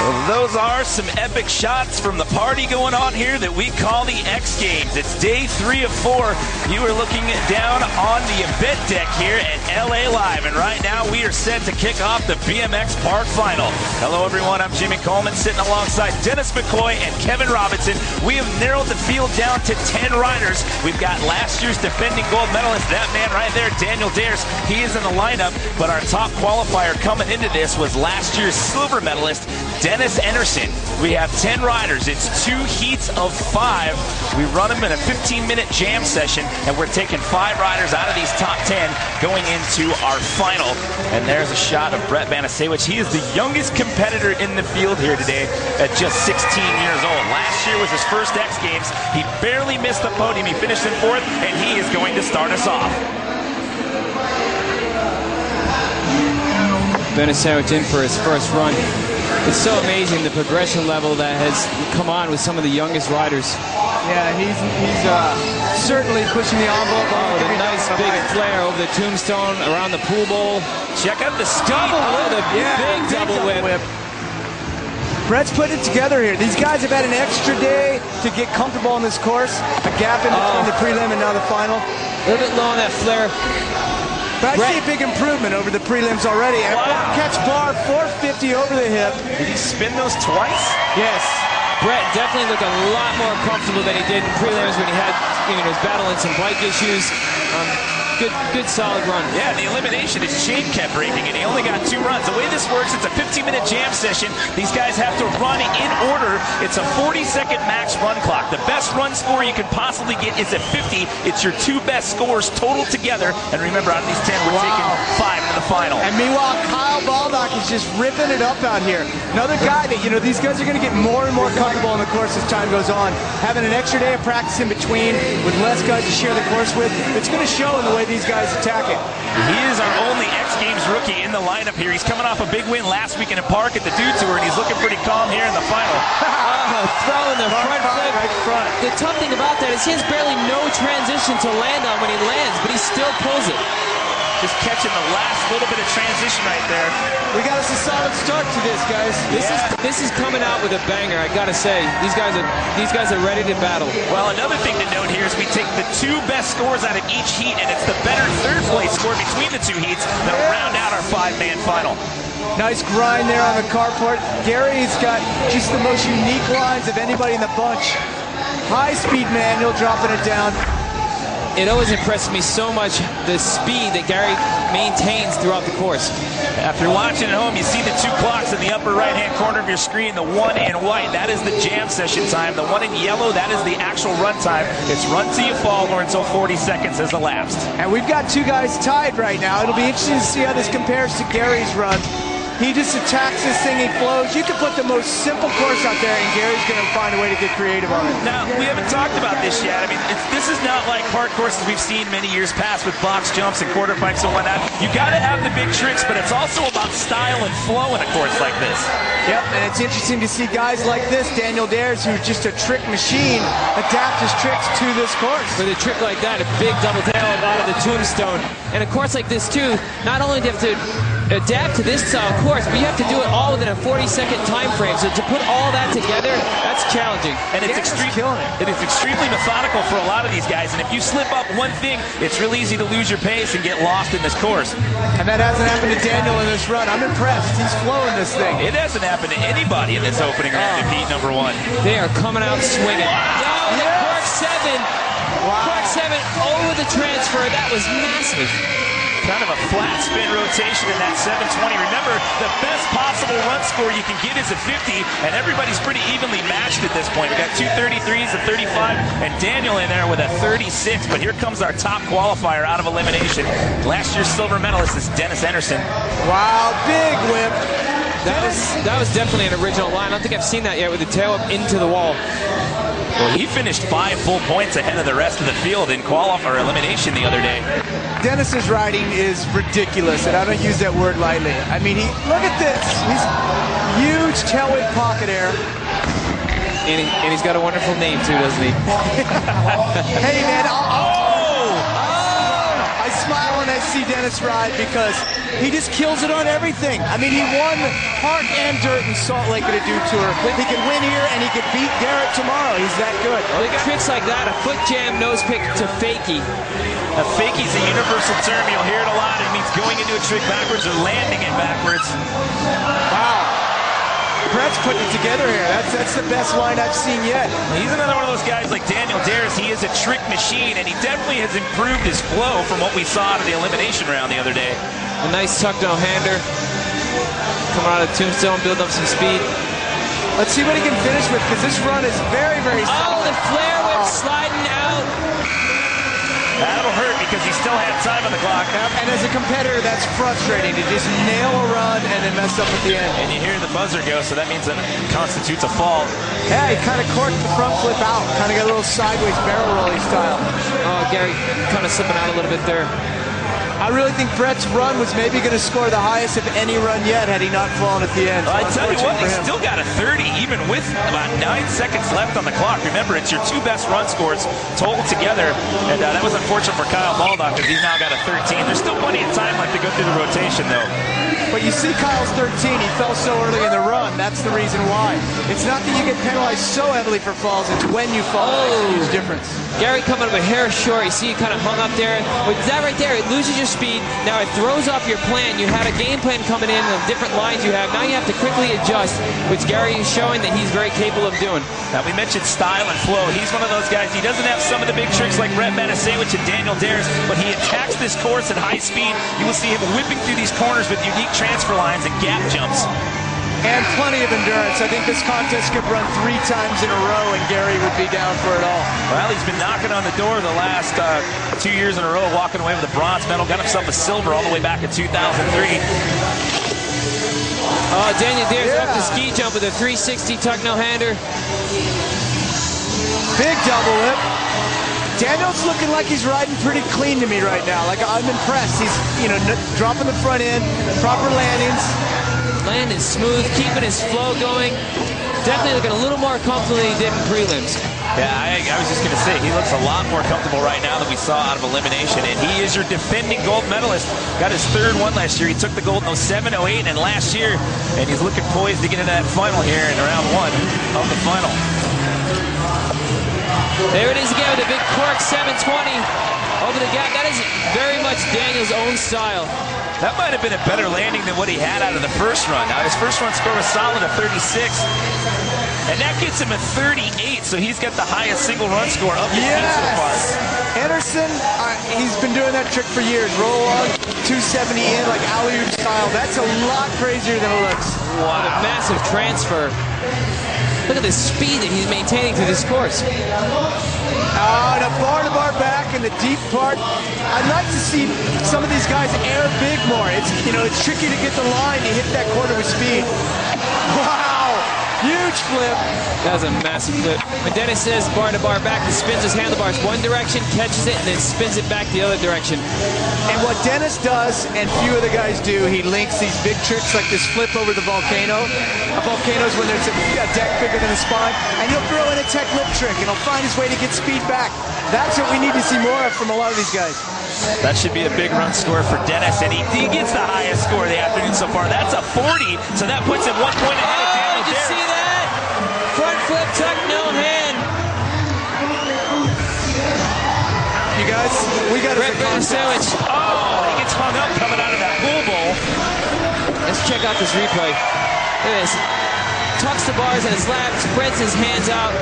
Well, those are some epic shots from the party going on here that we call the X Games. It's day 3 of 4. You are looking down on the event deck here at LA Live, and right now we are set to kick off the BMX Park Final. Hello everyone, I'm Jimmy Coleman sitting alongside Dennis McCoy and Kevin Robinson. We have narrowed the field down to 10 riders. We've got last year's defending gold medalist, that man right there, Daniel Dares. He is in the lineup, but our top qualifier coming into this was last year's silver medalist, Dennis Enarson. We have 10 riders. It's 2 heats of 5. We run them in a 15-minute jam session, and we're taking 5 riders out of these top 10 going into our final. And there's a shot of Brett Banasewicz. He is the youngest competitor in the field here today at just 16 years old. Last year was his first X Games. He barely missed the podium. He finished in 4th, and he is going to start us off. Banasewicz in for his first run. It's so amazing the progression level that has come on with some of the youngest riders. Yeah, he's certainly pushing the envelope. Oh, the nice big flare over the tombstone around the pool bowl. Check out the speed. Big double whip. Brett's putting it together here. These guys have had an extra day to get comfortable on this course. A gap in between the prelim and now the final. A little bit low on that flare. But I see a big improvement over the prelims already. And catch bar 450 over the hip. Did he spin those twice? Yes. Brett definitely looked a lot more comfortable than he did in prelims when he had, he was battling some bike issues. Good solid run. Yeah, the elimination, his chain kept breaking, and he only got 2 runs. The way this works, it's a 15-minute jam session. These guys have to run in order. It's a 40-second max run clock. The best run score you can possibly get is at 50. It's your 2 best scores total together. And remember, out of these 10, we're taking 5 to the final. And meanwhile, Kyle Baldock is just ripping it up out here. Another guy that, these guys are going to get more and more comfortable on the course as time goes on. Having an extra day of practice in between with less guys to share the course with, it's going to show in the way these guys attack it. He is our only X Games rookie in the lineup here. He's coming off a big win last weekend in Park at the Dew Tour, and he's looking pretty calm here in the final. Throwing the front flip. Right front. The tough thing about that is he has barely no transition to land on when he lands, but he still pulls it. Just catching the last little bit of transition right there. We got us a solid start to this, guys. This is coming out with a banger, I gotta say. These guys are ready to battle. Well, another thing to note here is we take the 2 best scores out of each heat, and it's the better 3rd place score between the 2 heats that'll round out our 5-man final. Nice grind there on the carport. Gary's got just the most unique lines of anybody in the bunch. High speed manual, dropping it down. It always impressed me so much, the speed that Gary maintains throughout the course. After watching at home, you see the 2 clocks in the upper right-hand corner of your screen. The 1 in white, that is the jam session time. The 1 in yellow, that is the actual run time. It's run till you fall or until 40 seconds has elapsed. And we've got 2 guys tied right now. It'll be interesting to see how this compares to Gary's run. He just attacks this thing, he flows. You can put the most simple course out there, and Gary's going to find a way to get creative on it. Now, we haven't talked about this yet. I mean, this is not like park courses we've seen many years past with box jumps and quarter pipes and whatnot. You got to have the big tricks, but it's also about style and flow in a course like this. Yep, and it's interesting to see guys like this, Daniel Dares, who's just a trick machine, adapt his tricks to this course. With a trick like that, a big double tail out of the tombstone. And a course like this, too, not only do you have to adapt to this style course, but you have to do it all within a 40-second time frame. So to put all that together, that's challenging. And it's extremely methodical for a lot of these guys. And if you slip up one thing, it's real easy to lose your pace and get lost in this course. And that hasn't happened to Daniel in this run. I'm impressed. He's flowing this thing. It hasn't happened to anybody in this opening round of heat number 1. They are coming out swinging. Wow. Park 7. Wow. Park 7 over the transfer. That was massive. Kind of a flat spin rotation in that 720. Remember, the best possible run score you can get is a 50, and everybody's pretty evenly matched at this point. We got 2 33s, a 35, and Daniel in there with a 36. But here comes our top qualifier out of elimination. Last year's silver medalist is Dennis Enarson. Wow, big whip. That was definitely an original line. I don't think I've seen that yet with the tail up into the wall. Well, he finished 5 full points ahead of the rest of the field in qualifier elimination the other day. Dennis's riding is ridiculous, and I don't use that word lightly. I mean, look at this. He's huge tailwind pocket air. And he's got a wonderful name too, doesn't he? Hey, man. I smile when I see Dennis ride because he just kills it on everything. I mean, he won Park and Dirt in Salt Lake at a Dew Tour. He could win here and he could beat Garrett tomorrow. He's that good. Well, tricks like that, a foot jam nose pick to fakie. A fakie's a universal term. You'll hear it a lot. It means going into a trick backwards or landing it backwards. Wow. Brett's putting it together here. That's the best line I've seen yet. He's another one of those guys like Daniel Dares. He is a trick machine, and he definitely has improved his flow from what we saw out of the elimination round the other day. A nice tuck no-hander. Coming out of Tombstone, building up some speed. Let's see what he can finish with, because this run is very, very solid. Oh, the flare whip sliding out. That'll hurt because he still had time on the clock. And as a competitor, that's frustrating to just nail a run and then mess up at the end. And you hear the buzzer go, so that means that constitutes a fault. Yeah, he kind of corked the front flip out. Kind of got a little sideways barrel rolling style. Oh, Gary kind of slipping out a little bit there. I really think Brett's run was maybe going to score the highest of any run yet had he not fallen at the end. Well, I tell you what, he still got a 30 even with about 9 seconds left on the clock. Remember, it's your two best run scores total together. And that was unfortunate for Kyle Baldock because he's now got a 13. There's still plenty of time left to go through the rotation, though. But you see Kyle's 13. He fell so early in the run. That's the reason why. It's not that you get penalized so heavily for falls. It's when you fall. That makes a huge difference. Gary coming up a hair short. You see he kind of hung up there. With that right there, it loses your speed. Now it throws off your plan. You had a game plan coming in of different lines you have. Now you have to quickly adjust, which Gary is showing that he's very capable of doing. Now we mentioned style and flow. He's one of those guys. He doesn't have some of the big tricks like Brett Matasewicz and Daniel Dares, but he attacks this course at high speed. You will see him whipping through these corners with unique transfer lines and gap jumps. And plenty of endurance. I think this contest could run 3 times in a row and Gary would be down for it all. Well, he's been knocking on the door the last 2 years in a row, walking away with a bronze medal. Got himself a silver all the way back in 2003. Oh, Daniel Dares up the ski jump with a 360 tuck no-hander. Big double lip. Daniel's looking like he's riding pretty clean to me right now. Like, I'm impressed. He's, dropping the front end, proper landings. Landing smooth, keeping his flow going. Definitely looking a little more comfortable than he did in prelims. Yeah, I was just going to say, he looks a lot more comfortable right now than we saw out of elimination. And he is your defending gold medalist. Got his 3rd one last year. He took the gold in 07, 08, and last year. And he's looking poised to get into that final here in round 1 of the final. There it is again with a big cork 720 over the gap. That is very much Daniel's own style. That might have been a better landing than what he had out of the first run. Now, his first run score was solid at 36. And that gets him a 38, so he's got the highest single run score of the team so far. Anderson, he's been doing that trick for years. Roll on, 270 in, like alley-oop style. That's a lot crazier than it looks. Wow. A massive transfer. Look at the speed that he's maintaining through this course. Oh, and a bar-to-bar back in the deep part. I'd like to see some of these guys air big more. It's tricky to get the line to hit that corner with speed. Wow, huge flip. That was a massive flip. When Dennis says bar-to-bar back, he spins his handlebars one direction, catches it, and then spins it back the other direction. And what Dennis does, and few other guys do, he links these big tricks like this flip over the volcano. A volcano's when there's a deck bigger than a spine, and he'll throw in a tech lip trick, and he'll find his way to get speed back. That's what we need to see more of from a lot of these guys. That should be a big run score for Dennis, and he gets the highest score of the afternoon so far. That's a 40, so that puts him 1 point ahead of Daniel Dares. Did you see that? Front flip tuck, no hand. You guys, we got Brett Matasewicz. Oh, he gets hung up coming out of that pool bowl. Let's check out this replay. Look at this. Tucks the bars and his lap, spreads his hands out.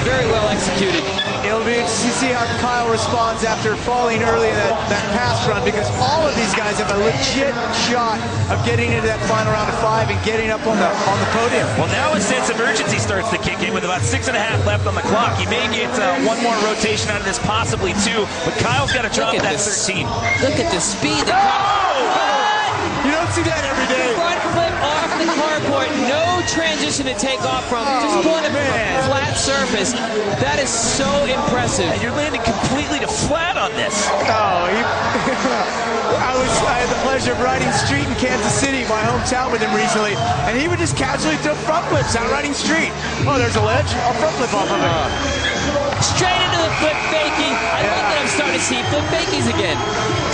Very well executed. It'll be interesting to see how Kyle responds after falling early in that pass run, because all of these guys have a legit shot of getting into that final round of 5 and getting up on the podium. Well, now a sense of urgency starts to kick in with about 6.5 left on the clock. He may get 1 more rotation out of this, possibly 2, but Kyle's got to drop that 13. Look at the speed. You don't see that every day. Front flip off the carport. No transition to take off from. Just pulling it from a flat surface. That is so impressive. And you're landing completely to flat on this. Oh, I had the pleasure of riding street in Kansas City, my hometown, with him recently, and he would just casually throw front flips out riding street. Oh, there's a ledge. I'll front flip off of it. Straight into the flip fakie. I love that I'm starting to see flip fakies again.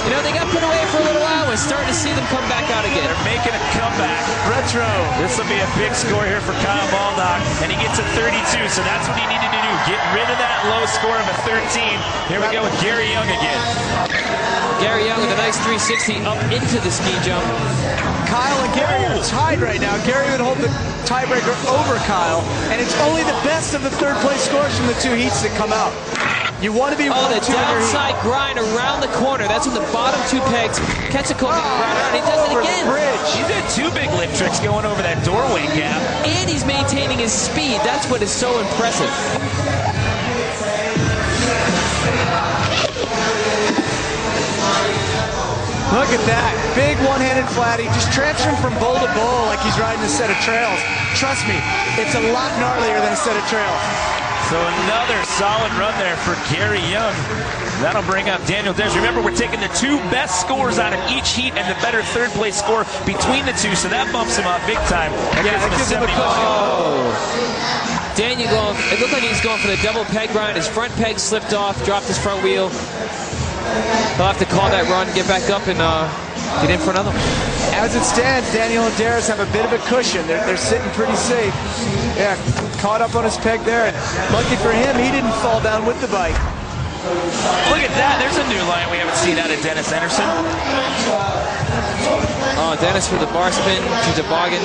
You know, they got put away for a little while. We're starting to see them come back out again. They're making a comeback. Retro. This will be a big score here for Kyle Baldock, and he gets a 32, so that's what he needed to do. Get rid of that low score of a 13. Here we go with Gary Young again. Gary Young with a nice 360 up into the ski jump. Kyle and Gary are tied right now. Gary would hold the tiebreaker over Kyle, and it's only the best of the third place scores from the two heats that come out. You want to be 1-2 the in your heat. downside grind around the corner. That's when the bottom two pegs catch a grind around, and he does it Over the again. bridge. He did two big lip tricks going over that doorway gap. And he's maintaining his speed. That's what is so impressive. Look at that. Big one-handed flatty. Just transferring from bowl to bowl like he's riding a set of trails. Trust me, it's a lot gnarlier than a set of trails. So another solid run there for Gary Young. That'll bring up Daniel Des. Remember, we're taking the two best scores out of each heat and the better third place score between the two, so that bumps him up big time. That gives him a 71. Daniel going, it looked like he's going for the double peg grind. His front peg slipped off, dropped his front wheel. He'll have to call that run, get back up, and get in for another one. As it stands, Daniel and Darius have a bit of a cushion. They're sitting pretty safe. Yeah, caught up on his peg there. And lucky for him, he didn't fall down with the bike. Look at that. There's a new line we haven't seen out of Dennis Anderson. Oh, Dennis with the bar spin to toboggan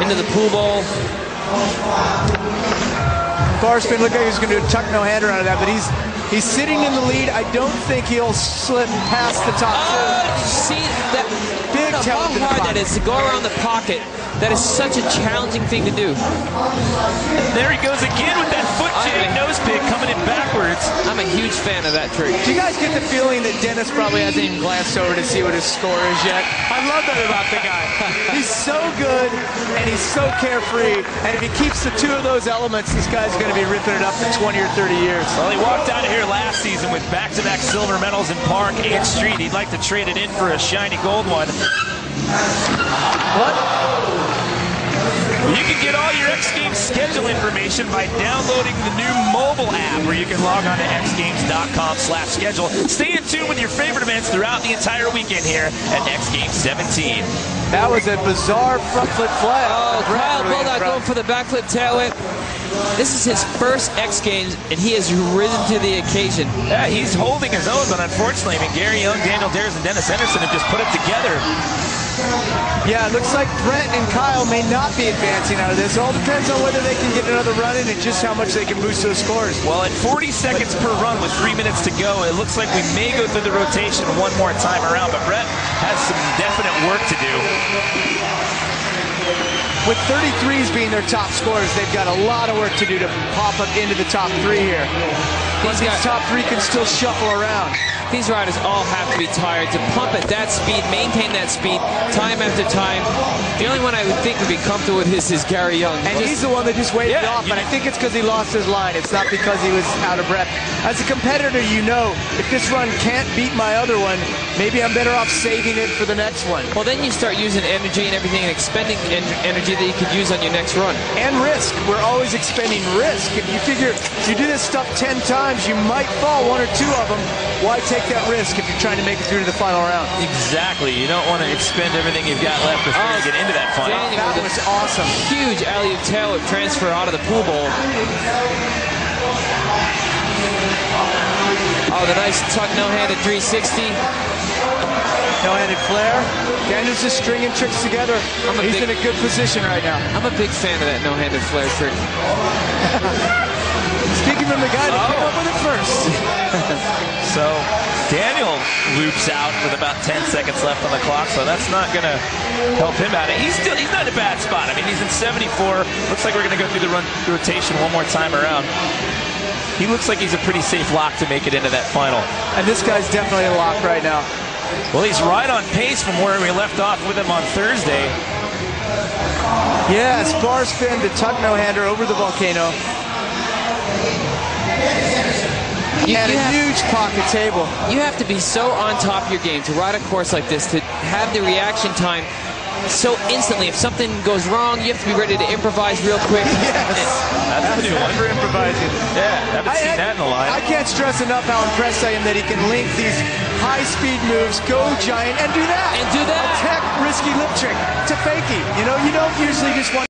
into the pool bowl. Bar spin looked like he was going to do a tuck no-hander out of that, but he's sitting in the lead. I don't think he'll slip past the top. See that? Big how tilt in the hard pocket. that is to go around the pocket. That is such a challenging thing to do. There he goes again with that foot jig nose pick coming in backwards. I'm a huge fan of that trick. Do you guys get the feeling that Dennis probably hasn't even glanced over to see what his score is yet? I love that about the guy. He's so good, and he's so carefree, and if he keeps the two of those elements, this guy's going to be ripping it up for 20 or 30 years. Well, he walked out of here last season with back-to-back silver medals in Park and Street. He'd like to trade it in for a shiny gold one. What? You can get all your X Games schedule information by downloading the new mobile app, where you can log on to xgames.com/schedule. Stay in tune with your favorite events throughout the entire weekend here at X Games 17. That was a bizarre front flip flat. Oh, Kyle Baldock going for the backflip tail whip. This is his first X Games, and he has risen to the occasion. Yeah, he's holding his own, but unfortunately, I mean, Gary Young, Daniel Dares, and Dennis Henderson have just put it together. Yeah, it looks like Brent and Kyle may not be advancing out of this. It all depends on whether they can get another run in and just how much they can boost those scores. Well, at 40 seconds per run with 3 minutes to go, it looks like we may go through the rotation one more time around, but Brent has some definite work to do. With 33s being their top scores, they've got a lot of work to do to pop up into the top three here. But these top three can still shuffle around. These riders all have to be tired to pump at that speed, maintain that speed, time after time. The only one I would think would be comfortable with this is Gary Young. And he's the one that just waved it off, and I think it's because he lost his line. It's not because he was out of breath. As a competitor, you know, if this run can't beat my other one, maybe I'm better off saving it for the next one. Well, then you start using energy and everything and expending energy that you could use on your next run. And risk. We're always expending risk. If you figure if you do this stuff 10 times, you might fall 1 or 2 of them. Why take that risk if you're trying to make it through to the final round? Exactly. You don't want to expend everything you've got left before you get into that final. That was awesome. Huge alley-oop tail transfer out of the pool bowl. Oh, the nice tuck no-handed 360. No-handed flare. Daniel's just stringing tricks together. He's in a good position right now. I'm a big fan of that no-handed flare trick. Speaking from the guy that came up with it first. So Daniel loops out with about 10 seconds left on the clock, so that's not going to help him out. He's not in a bad spot. I mean, he's in 74. Looks like we're going to go through the rotation one more time around. He looks like he's a pretty safe lock to make it into that final. And this guy's definitely a lock right now. Well, he's right on pace from where we left off with him on Thursday. Yes, bar spin to tuck no-hander over the volcano. And a huge pocket table. You have to be so on top of your game to ride a course like this, to have the reaction time so instantly. If something goes wrong, you have to be ready to improvise real quick. Yes. That's a new one. For improvising. Yeah, haven't seen that in a while. I can't stress enough how impressed I am that he can link these high-speed moves, go giant, and do that. And do that. A tech risky lip trick to fakie. You know, you don't usually just want